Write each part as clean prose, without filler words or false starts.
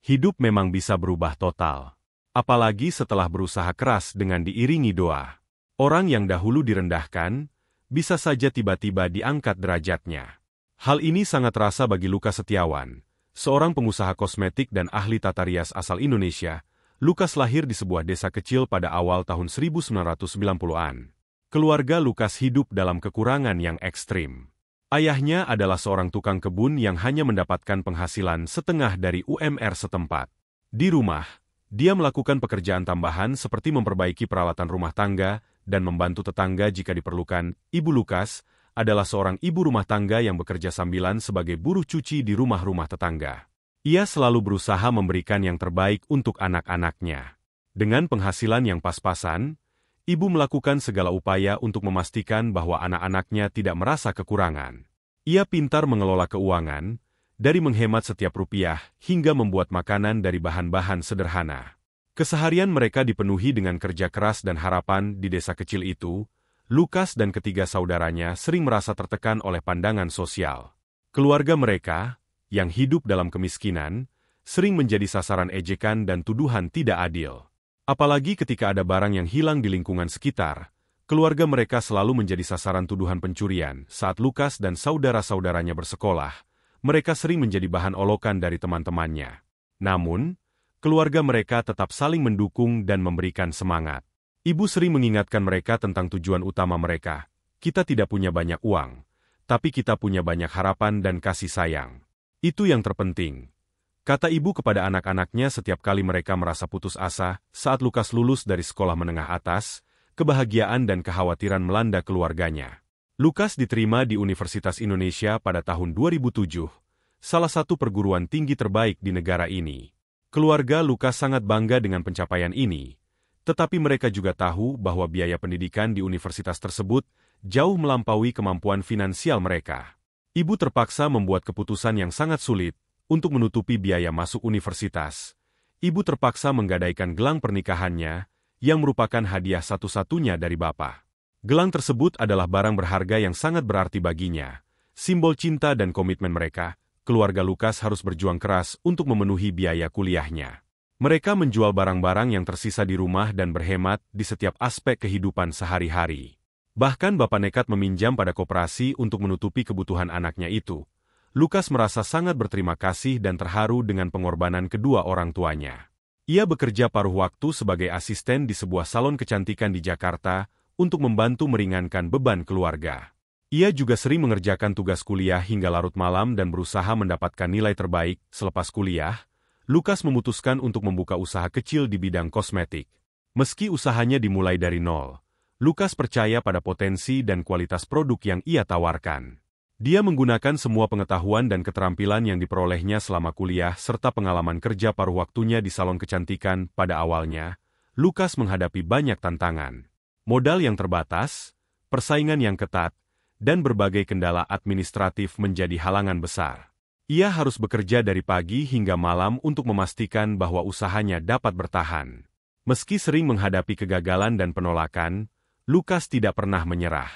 Hidup memang bisa berubah total. Apalagi setelah berusaha keras dengan diiringi doa. Orang yang dahulu direndahkan, bisa saja tiba-tiba diangkat derajatnya. Hal ini sangat terasa bagi Lukas Setiawan, seorang pengusaha kosmetik dan ahli tata rias asal Indonesia. Lukas lahir di sebuah desa kecil pada awal tahun 1990-an. Keluarga Lukas hidup dalam kekurangan yang ekstrim. Ayahnya adalah seorang tukang kebun yang hanya mendapatkan penghasilan setengah dari UMR setempat. Di rumah, dia melakukan pekerjaan tambahan seperti memperbaiki peralatan rumah tangga dan membantu tetangga jika diperlukan. Ibu Lukas adalah seorang ibu rumah tangga yang bekerja sambilan sebagai buruh cuci di rumah-rumah tetangga. Ia selalu berusaha memberikan yang terbaik untuk anak-anaknya. Dengan penghasilan yang pas-pasan, ibu melakukan segala upaya untuk memastikan bahwa anak-anaknya tidak merasa kekurangan. Ia pintar mengelola keuangan, dari menghemat setiap rupiah hingga membuat makanan dari bahan-bahan sederhana. Keseharian mereka dipenuhi dengan kerja keras dan harapan. Di desa kecil itu, Lukas dan ketiga saudaranya sering merasa tertekan oleh pandangan sosial. Keluarga mereka, yang hidup dalam kemiskinan, sering menjadi sasaran ejekan dan tuduhan tidak adil. Apalagi ketika ada barang yang hilang di lingkungan sekitar, keluarga mereka selalu menjadi sasaran tuduhan pencurian. Saat Lukas dan saudara-saudaranya bersekolah, mereka sering menjadi bahan olokan dari teman-temannya. Namun, keluarga mereka tetap saling mendukung dan memberikan semangat. Ibu sering mengingatkan mereka tentang tujuan utama mereka. Kita tidak punya banyak uang, tapi kita punya banyak harapan dan kasih sayang. Itu yang terpenting. Kata ibu kepada anak-anaknya setiap kali mereka merasa putus asa. Saat Lukas lulus dari sekolah menengah atas, kebahagiaan dan kekhawatiran melanda keluarganya. Lukas diterima di Universitas Indonesia pada tahun 2007, salah satu perguruan tinggi terbaik di negara ini. Keluarga Lukas sangat bangga dengan pencapaian ini, tetapi mereka juga tahu bahwa biaya pendidikan di universitas tersebut jauh melampaui kemampuan finansial mereka. Ibu terpaksa membuat keputusan yang sangat sulit. Untuk menutupi biaya masuk universitas, ibu terpaksa menggadaikan gelang pernikahannya, yang merupakan hadiah satu-satunya dari bapak. Gelang tersebut adalah barang berharga yang sangat berarti baginya. Simbol cinta dan komitmen mereka, keluarga Lukas harus berjuang keras untuk memenuhi biaya kuliahnya. Mereka menjual barang-barang yang tersisa di rumah dan berhemat di setiap aspek kehidupan sehari-hari. Bahkan bapak nekat meminjam pada koperasi untuk menutupi kebutuhan anaknya itu. Lukas merasa sangat berterima kasih dan terharu dengan pengorbanan kedua orang tuanya. Ia bekerja paruh waktu sebagai asisten di sebuah salon kecantikan di Jakarta untuk membantu meringankan beban keluarga. Ia juga sering mengerjakan tugas kuliah hingga larut malam dan berusaha mendapatkan nilai terbaik. Selepas kuliah, Lukas memutuskan untuk membuka usaha kecil di bidang kosmetik. Meski usahanya dimulai dari nol, Lukas percaya pada potensi dan kualitas produk yang ia tawarkan. Dia menggunakan semua pengetahuan dan keterampilan yang diperolehnya selama kuliah serta pengalaman kerja paruh waktunya di salon kecantikan. Pada awalnya, Lukas menghadapi banyak tantangan. Modal yang terbatas, persaingan yang ketat, dan berbagai kendala administratif menjadi halangan besar. Ia harus bekerja dari pagi hingga malam untuk memastikan bahwa usahanya dapat bertahan. Meski sering menghadapi kegagalan dan penolakan, Lukas tidak pernah menyerah.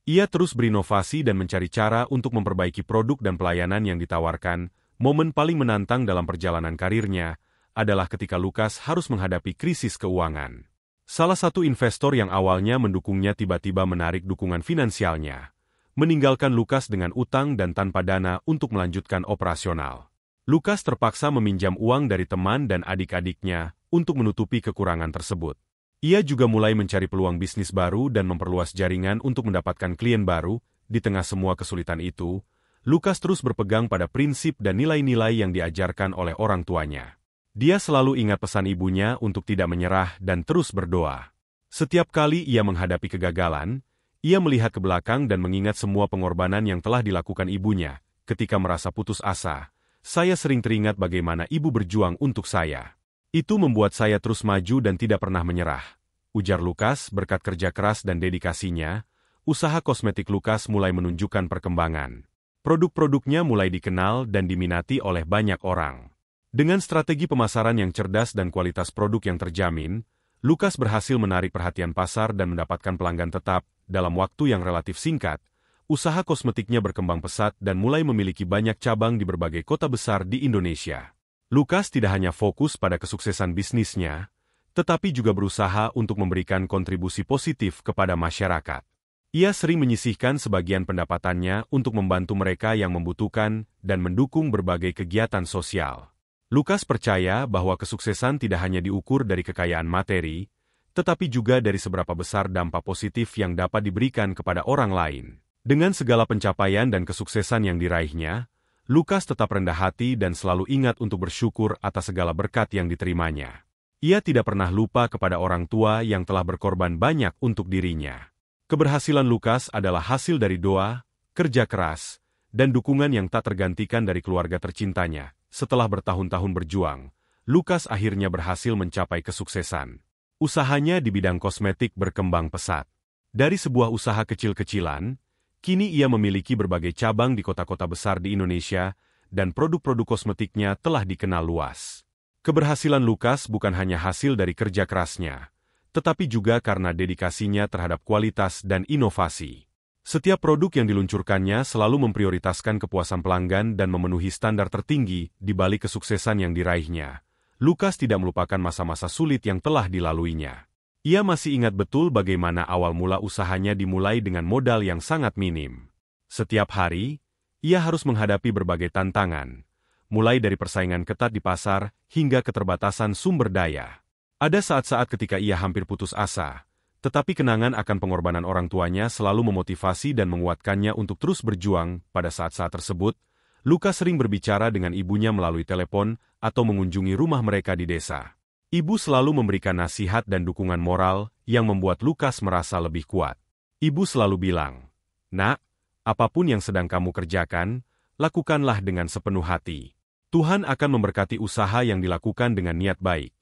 Ia terus berinovasi dan mencari cara untuk memperbaiki produk dan pelayanan yang ditawarkan. Momen paling menantang dalam perjalanan karirnya adalah ketika Lukas harus menghadapi krisis keuangan. Salah satu investor yang awalnya mendukungnya tiba-tiba menarik dukungan finansialnya, meninggalkan Lukas dengan utang dan tanpa dana untuk melanjutkan operasional. Lukas terpaksa meminjam uang dari teman dan adik-adiknya untuk menutupi kekurangan tersebut. Ia juga mulai mencari peluang bisnis baru dan memperluas jaringan untuk mendapatkan klien baru. Di tengah semua kesulitan itu, Lukas terus berpegang pada prinsip dan nilai-nilai yang diajarkan oleh orang tuanya. Dia selalu ingat pesan ibunya untuk tidak menyerah dan terus berdoa. Setiap kali ia menghadapi kegagalan, ia melihat ke belakang dan mengingat semua pengorbanan yang telah dilakukan ibunya. Ketika merasa putus asa, saya sering teringat bagaimana ibu berjuang untuk saya. Itu membuat saya terus maju dan tidak pernah menyerah. Ujar Lukas. Berkat kerja keras dan dedikasinya, usaha kosmetik Lukas mulai menunjukkan perkembangan. Produk-produknya mulai dikenal dan diminati oleh banyak orang. Dengan strategi pemasaran yang cerdas dan kualitas produk yang terjamin, Lukas berhasil menarik perhatian pasar dan mendapatkan pelanggan tetap. Dalam waktu yang relatif singkat, usaha kosmetiknya berkembang pesat dan mulai memiliki banyak cabang di berbagai kota besar di Indonesia. Lukas tidak hanya fokus pada kesuksesan bisnisnya, tetapi juga berusaha untuk memberikan kontribusi positif kepada masyarakat. Ia sering menyisihkan sebagian pendapatannya untuk membantu mereka yang membutuhkan dan mendukung berbagai kegiatan sosial. Lukas percaya bahwa kesuksesan tidak hanya diukur dari kekayaan materi, tetapi juga dari seberapa besar dampak positif yang dapat diberikan kepada orang lain. Dengan segala pencapaian dan kesuksesan yang diraihnya, Lukas tetap rendah hati dan selalu ingat untuk bersyukur atas segala berkat yang diterimanya. Ia tidak pernah lupa kepada orang tua yang telah berkorban banyak untuk dirinya. Keberhasilan Lukas adalah hasil dari doa, kerja keras, dan dukungan yang tak tergantikan dari keluarga tercintanya. Setelah bertahun-tahun berjuang, Lukas akhirnya berhasil mencapai kesuksesan. Usahanya di bidang kosmetik berkembang pesat. Dari sebuah usaha kecil-kecilan, kini ia memiliki berbagai cabang di kota-kota besar di Indonesia, dan produk-produk kosmetiknya telah dikenal luas. Keberhasilan Lukas bukan hanya hasil dari kerja kerasnya, tetapi juga karena dedikasinya terhadap kualitas dan inovasi. Setiap produk yang diluncurkannya selalu memprioritaskan kepuasan pelanggan dan memenuhi standar tertinggi di balik kesuksesan yang diraihnya. Lukas tidak melupakan masa-masa sulit yang telah dilaluinya. Ia masih ingat betul bagaimana awal mula usahanya dimulai dengan modal yang sangat minim. Setiap hari, ia harus menghadapi berbagai tantangan, mulai dari persaingan ketat di pasar hingga keterbatasan sumber daya. Ada saat-saat ketika ia hampir putus asa, tetapi kenangan akan pengorbanan orang tuanya selalu memotivasi dan menguatkannya untuk terus berjuang. Pada saat-saat tersebut, Lukas sering berbicara dengan ibunya melalui telepon atau mengunjungi rumah mereka di desa. Ibu selalu memberikan nasihat dan dukungan moral yang membuat Lukas merasa lebih kuat. Ibu selalu bilang, "Nak, apapun yang sedang kamu kerjakan, lakukanlah dengan sepenuh hati. Tuhan akan memberkati usaha yang dilakukan dengan niat baik."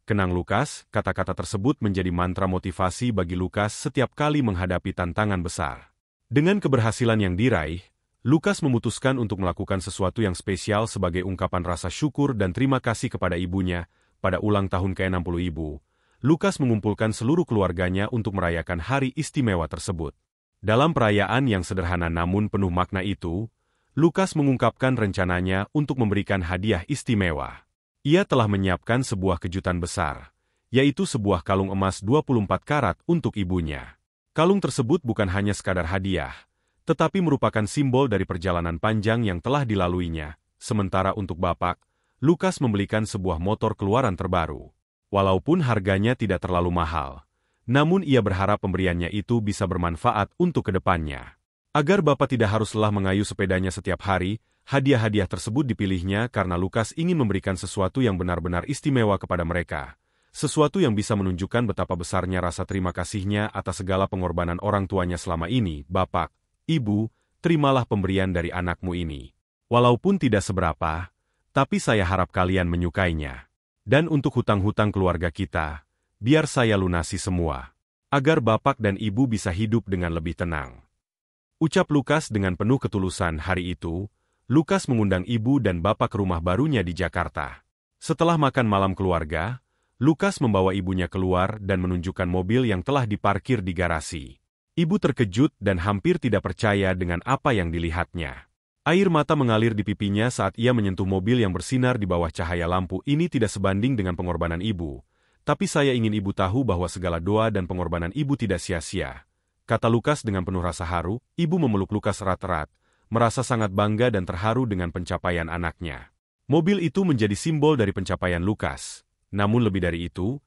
Kenang Lukas, kata-kata tersebut menjadi mantra motivasi bagi Lukas setiap kali menghadapi tantangan besar. Dengan keberhasilan yang diraih, Lukas memutuskan untuk melakukan sesuatu yang spesial sebagai ungkapan rasa syukur dan terima kasih kepada ibunya. Pada ulang tahun ke-60 ibu, Lukas mengumpulkan seluruh keluarganya untuk merayakan hari istimewa tersebut. Dalam perayaan yang sederhana namun penuh makna itu, Lukas mengungkapkan rencananya untuk memberikan hadiah istimewa. Ia telah menyiapkan sebuah kejutan besar, yaitu sebuah kalung emas 24 karat untuk ibunya. Kalung tersebut bukan hanya sekadar hadiah, tetapi merupakan simbol dari perjalanan panjang yang telah dilaluinya. Sementara untuk bapak, Lukas membelikan sebuah motor keluaran terbaru. Walaupun harganya tidak terlalu mahal, namun ia berharap pemberiannya itu bisa bermanfaat untuk kedepannya. Agar bapak tidak harus lelah mengayuh sepedanya setiap hari, hadiah-hadiah tersebut dipilihnya karena Lukas ingin memberikan sesuatu yang benar-benar istimewa kepada mereka. Sesuatu yang bisa menunjukkan betapa besarnya rasa terima kasihnya atas segala pengorbanan orang tuanya selama ini. "Bapak, Ibu, terimalah pemberian dari anakmu ini. Walaupun tidak seberapa, tapi saya harap kalian menyukainya. Dan untuk hutang-hutang keluarga kita, biar saya lunasi semua, agar bapak dan ibu bisa hidup dengan lebih tenang." Ucap Lukas dengan penuh ketulusan. Hari itu, Lukas mengundang ibu dan bapak ke rumah barunya di Jakarta. Setelah makan malam keluarga, Lukas membawa ibunya keluar dan menunjukkan mobil yang telah diparkir di garasi. Ibu terkejut dan hampir tidak percaya dengan apa yang dilihatnya. Air mata mengalir di pipinya saat ia menyentuh mobil yang bersinar di bawah cahaya lampu. "Ini tidak sebanding dengan pengorbanan ibu. Tapi saya ingin ibu tahu bahwa segala doa dan pengorbanan ibu tidak sia-sia," kata Lukas dengan penuh rasa haru. Ibu memeluk Lukas erat-erat, merasa sangat bangga dan terharu dengan pencapaian anaknya. Mobil itu menjadi simbol dari pencapaian Lukas. Namun lebih dari itu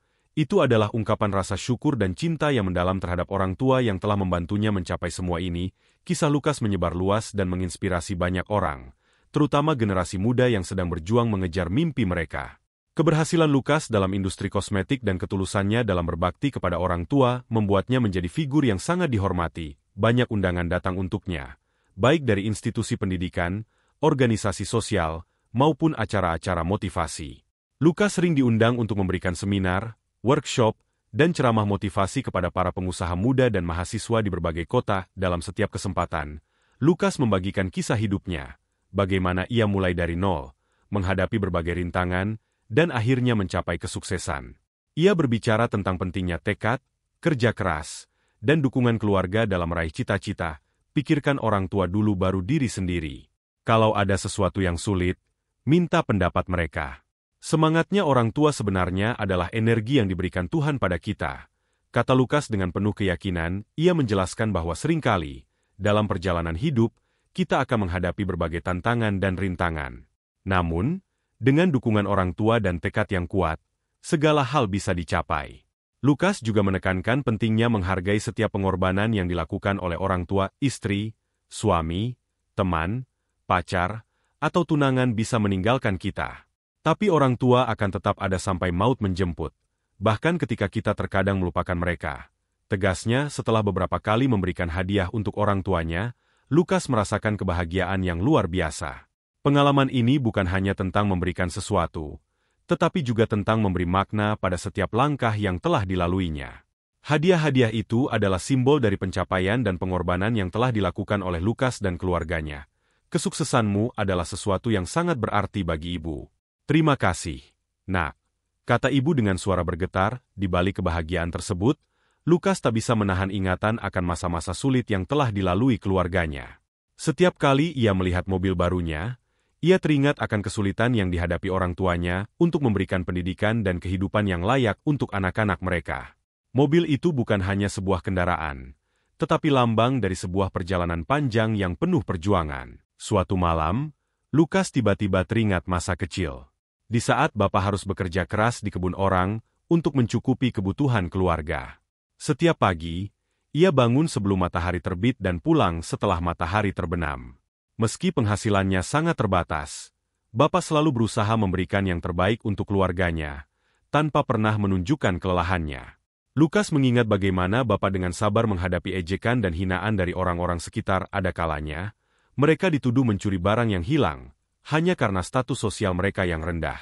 adalah ungkapan rasa syukur dan cinta yang mendalam terhadap orang tua yang telah membantunya mencapai semua ini. Kisah Lukas menyebar luas dan menginspirasi banyak orang, terutama generasi muda yang sedang berjuang mengejar mimpi mereka. Keberhasilan Lukas dalam industri kosmetik dan ketulusannya dalam berbakti kepada orang tua membuatnya menjadi figur yang sangat dihormati. Banyak undangan datang untuknya, baik dari institusi pendidikan, organisasi sosial, maupun acara-acara motivasi. Lukas sering diundang untuk memberikan seminar, workshop, dan ceramah motivasi kepada para pengusaha muda dan mahasiswa di berbagai kota. Dalam setiap kesempatan, Lukas membagikan kisah hidupnya, bagaimana ia mulai dari nol, menghadapi berbagai rintangan, dan akhirnya mencapai kesuksesan. Ia berbicara tentang pentingnya tekad, kerja keras, dan dukungan keluarga dalam meraih cita-cita. Pikirkan orang tua dulu baru diri sendiri. Kalau ada sesuatu yang sulit, minta pendapat mereka. Semangatnya orang tua sebenarnya adalah energi yang diberikan Tuhan pada kita. Kata Lukas dengan penuh keyakinan, ia menjelaskan bahwa seringkali, dalam perjalanan hidup, kita akan menghadapi berbagai tantangan dan rintangan. Namun, dengan dukungan orang tua dan tekad yang kuat, segala hal bisa dicapai. Lukas juga menekankan pentingnya menghargai setiap pengorbanan yang dilakukan oleh orang tua, istri, suami, teman, pacar, atau tunangan bisa meninggalkan kita. Tapi orang tua akan tetap ada sampai maut menjemput, bahkan ketika kita terkadang melupakan mereka. Tegasnya, setelah beberapa kali memberikan hadiah untuk orang tuanya, Lukas merasakan kebahagiaan yang luar biasa. Pengalaman ini bukan hanya tentang memberikan sesuatu, tetapi juga tentang memberi makna pada setiap langkah yang telah dilaluinya. Hadiah-hadiah itu adalah simbol dari pencapaian dan pengorbanan yang telah dilakukan oleh Lukas dan keluarganya. Kesuksesanmu adalah sesuatu yang sangat berarti bagi ibu. Terima kasih, Nak. Kata ibu dengan suara bergetar. Di balik kebahagiaan tersebut, Lukas tak bisa menahan ingatan akan masa-masa sulit yang telah dilalui keluarganya. Setiap kali ia melihat mobil barunya, ia teringat akan kesulitan yang dihadapi orang tuanya untuk memberikan pendidikan dan kehidupan yang layak untuk anak-anak mereka. Mobil itu bukan hanya sebuah kendaraan, tetapi lambang dari sebuah perjalanan panjang yang penuh perjuangan. Suatu malam, Lukas tiba-tiba teringat masa kecil. Di saat bapak harus bekerja keras di kebun orang untuk mencukupi kebutuhan keluarga. Setiap pagi, ia bangun sebelum matahari terbit dan pulang setelah matahari terbenam. Meski penghasilannya sangat terbatas, bapak selalu berusaha memberikan yang terbaik untuk keluarganya, tanpa pernah menunjukkan kelelahannya. Lukas mengingat bagaimana bapak dengan sabar menghadapi ejekan dan hinaan dari orang-orang sekitar. Ada kalanya, mereka dituduh mencuri barang yang hilang, hanya karena status sosial mereka yang rendah.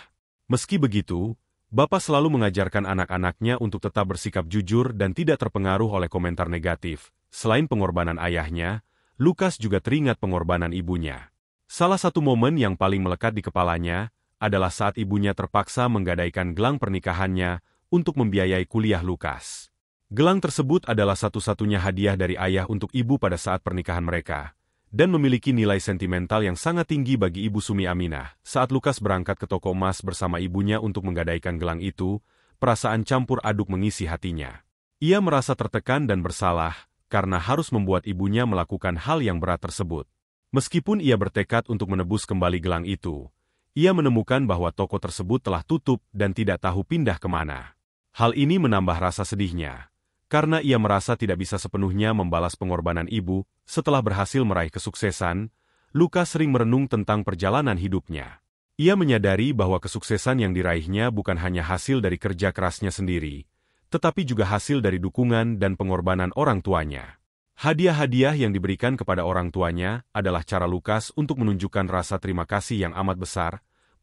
Meski begitu, bapak selalu mengajarkan anak-anaknya untuk tetap bersikap jujur dan tidak terpengaruh oleh komentar negatif. Selain pengorbanan ayahnya, Lukas juga teringat pengorbanan ibunya. Salah satu momen yang paling melekat di kepalanya adalah saat ibunya terpaksa menggadaikan gelang pernikahannya untuk membiayai kuliah Lukas. Gelang tersebut adalah satu-satunya hadiah dari ayah untuk ibu pada saat pernikahan mereka, dan memiliki nilai sentimental yang sangat tinggi bagi Ibu Sumi Aminah. Saat Lukas berangkat ke toko emas bersama ibunya untuk menggadaikan gelang itu, perasaan campur aduk mengisi hatinya. Ia merasa tertekan dan bersalah, karena harus membuat ibunya melakukan hal yang berat tersebut. Meskipun ia bertekad untuk menebus kembali gelang itu, ia menemukan bahwa toko tersebut telah tutup dan tidak tahu pindah kemana. Hal ini menambah rasa sedihnya, karena ia merasa tidak bisa sepenuhnya membalas pengorbanan ibu. Setelah berhasil meraih kesuksesan, Lukas sering merenung tentang perjalanan hidupnya. Ia menyadari bahwa kesuksesan yang diraihnya bukan hanya hasil dari kerja kerasnya sendiri, tetapi juga hasil dari dukungan dan pengorbanan orang tuanya. Hadiah-hadiah yang diberikan kepada orang tuanya adalah cara Lukas untuk menunjukkan rasa terima kasih yang amat besar.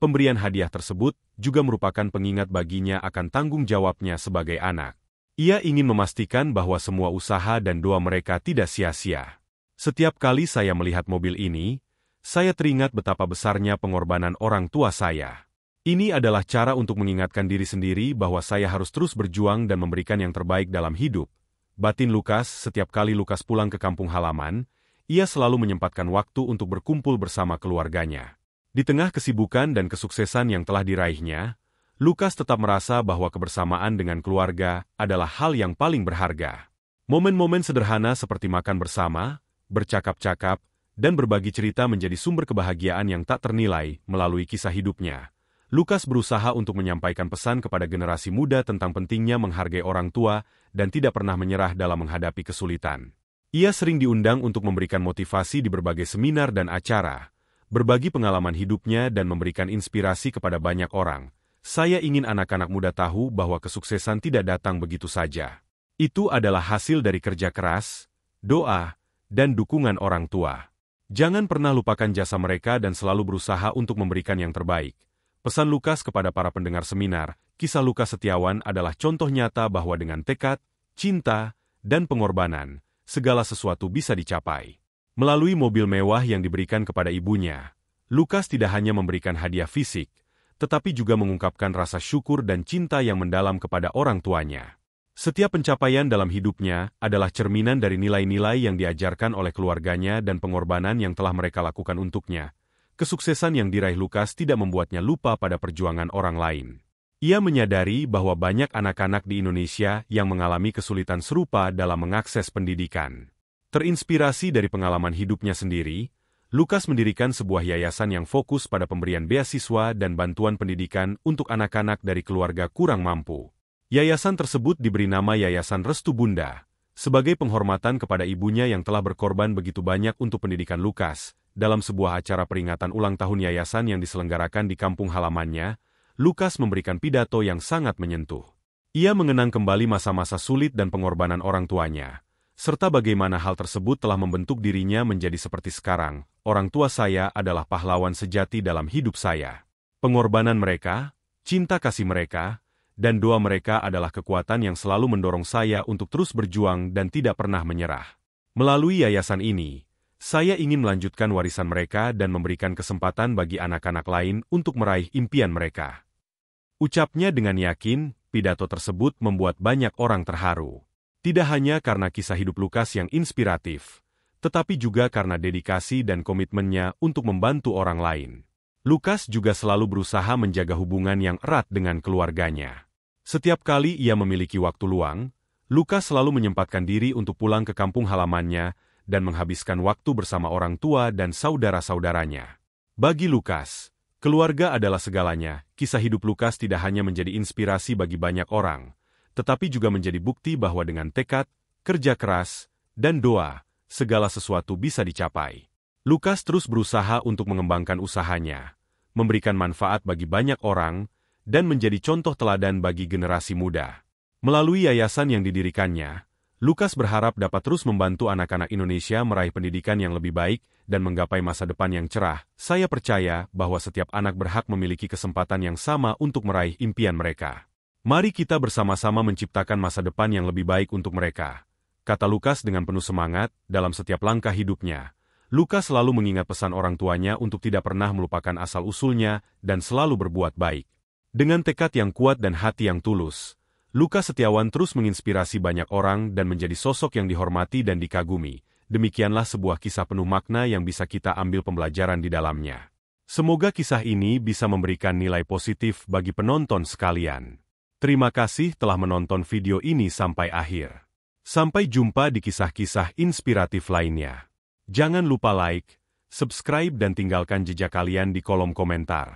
Pemberian hadiah tersebut juga merupakan pengingat baginya akan tanggung jawabnya sebagai anak. Ia ingin memastikan bahwa semua usaha dan doa mereka tidak sia-sia. Setiap kali saya melihat mobil ini, saya teringat betapa besarnya pengorbanan orang tua saya. Ini adalah cara untuk mengingatkan diri sendiri bahwa saya harus terus berjuang dan memberikan yang terbaik dalam hidup. Batin Lukas. Setiap kali Lukas pulang ke kampung halaman, ia selalu menyempatkan waktu untuk berkumpul bersama keluarganya. Di tengah kesibukan dan kesuksesan yang telah diraihnya, Lukas tetap merasa bahwa kebersamaan dengan keluarga adalah hal yang paling berharga. Momen-momen sederhana seperti makan bersama, bercakap-cakap, dan berbagi cerita menjadi sumber kebahagiaan yang tak ternilai. Melalui kisah hidupnya, Lukas berusaha untuk menyampaikan pesan kepada generasi muda tentang pentingnya menghargai orang tua dan tidak pernah menyerah dalam menghadapi kesulitan. Ia sering diundang untuk memberikan motivasi di berbagai seminar dan acara, berbagi pengalaman hidupnya dan memberikan inspirasi kepada banyak orang. Saya ingin anak-anak muda tahu bahwa kesuksesan tidak datang begitu saja. Itu adalah hasil dari kerja keras, doa, dan dukungan orang tua. Jangan pernah lupakan jasa mereka dan selalu berusaha untuk memberikan yang terbaik. Pesan Lukas kepada para pendengar seminar. Kisah Lukas Setiawan adalah contoh nyata bahwa dengan tekad, cinta, dan pengorbanan, segala sesuatu bisa dicapai. Melalui mobil mewah yang diberikan kepada ibunya, Lukas tidak hanya memberikan hadiah fisik, tetapi juga mengungkapkan rasa syukur dan cinta yang mendalam kepada orang tuanya. Setiap pencapaian dalam hidupnya adalah cerminan dari nilai-nilai yang diajarkan oleh keluarganya dan pengorbanan yang telah mereka lakukan untuknya. Kesuksesan yang diraih Lukas tidak membuatnya lupa pada perjuangan orang lain. Ia menyadari bahwa banyak anak-anak di Indonesia yang mengalami kesulitan serupa dalam mengakses pendidikan. Terinspirasi dari pengalaman hidupnya sendiri, Lukas mendirikan sebuah yayasan yang fokus pada pemberian beasiswa dan bantuan pendidikan untuk anak-anak dari keluarga kurang mampu. Yayasan tersebut diberi nama Yayasan Restu Bunda, sebagai penghormatan kepada ibunya yang telah berkorban begitu banyak untuk pendidikan Lukas. Dalam sebuah acara peringatan ulang tahun yayasan yang diselenggarakan di kampung halamannya, Lukas memberikan pidato yang sangat menyentuh. Ia mengenang kembali masa-masa sulit dan pengorbanan orang tuanya, serta bagaimana hal tersebut telah membentuk dirinya menjadi seperti sekarang. Orang tua saya adalah pahlawan sejati dalam hidup saya. Pengorbanan mereka, cinta kasih mereka, dan doa mereka adalah kekuatan yang selalu mendorong saya untuk terus berjuang dan tidak pernah menyerah. Melalui yayasan ini, saya ingin melanjutkan warisan mereka dan memberikan kesempatan bagi anak-anak lain untuk meraih impian mereka. Ucapnya dengan yakin, pidato tersebut membuat banyak orang terharu. Tidak hanya karena kisah hidup Lukas yang inspiratif, tetapi juga karena dedikasi dan komitmennya untuk membantu orang lain. Lukas juga selalu berusaha menjaga hubungan yang erat dengan keluarganya. Setiap kali ia memiliki waktu luang, Lukas selalu menyempatkan diri untuk pulang ke kampung halamannya dan menghabiskan waktu bersama orang tua dan saudara-saudaranya. Bagi Lukas, keluarga adalah segalanya. Kisah hidup Lukas tidak hanya menjadi inspirasi bagi banyak orang, tetapi juga menjadi bukti bahwa dengan tekad, kerja keras, dan doa, segala sesuatu bisa dicapai. Lukas terus berusaha untuk mengembangkan usahanya, memberikan manfaat bagi banyak orang, dan menjadi contoh teladan bagi generasi muda. Melalui yayasan yang didirikannya, Lukas berharap dapat terus membantu anak-anak Indonesia meraih pendidikan yang lebih baik dan menggapai masa depan yang cerah. Saya percaya bahwa setiap anak berhak memiliki kesempatan yang sama untuk meraih impian mereka. Mari kita bersama-sama menciptakan masa depan yang lebih baik untuk mereka, kata Lukas dengan penuh semangat. Dalam setiap langkah hidupnya, Lukas selalu mengingat pesan orang tuanya untuk tidak pernah melupakan asal-usulnya dan selalu berbuat baik. Dengan tekad yang kuat dan hati yang tulus, Lukas Setiawan terus menginspirasi banyak orang dan menjadi sosok yang dihormati dan dikagumi. Demikianlah sebuah kisah penuh makna yang bisa kita ambil pembelajaran di dalamnya. Semoga kisah ini bisa memberikan nilai positif bagi penonton sekalian. Terima kasih telah menonton video ini sampai akhir. Sampai jumpa di kisah-kisah inspiratif lainnya. Jangan lupa like, subscribe dan tinggalkan jejak kalian di kolom komentar.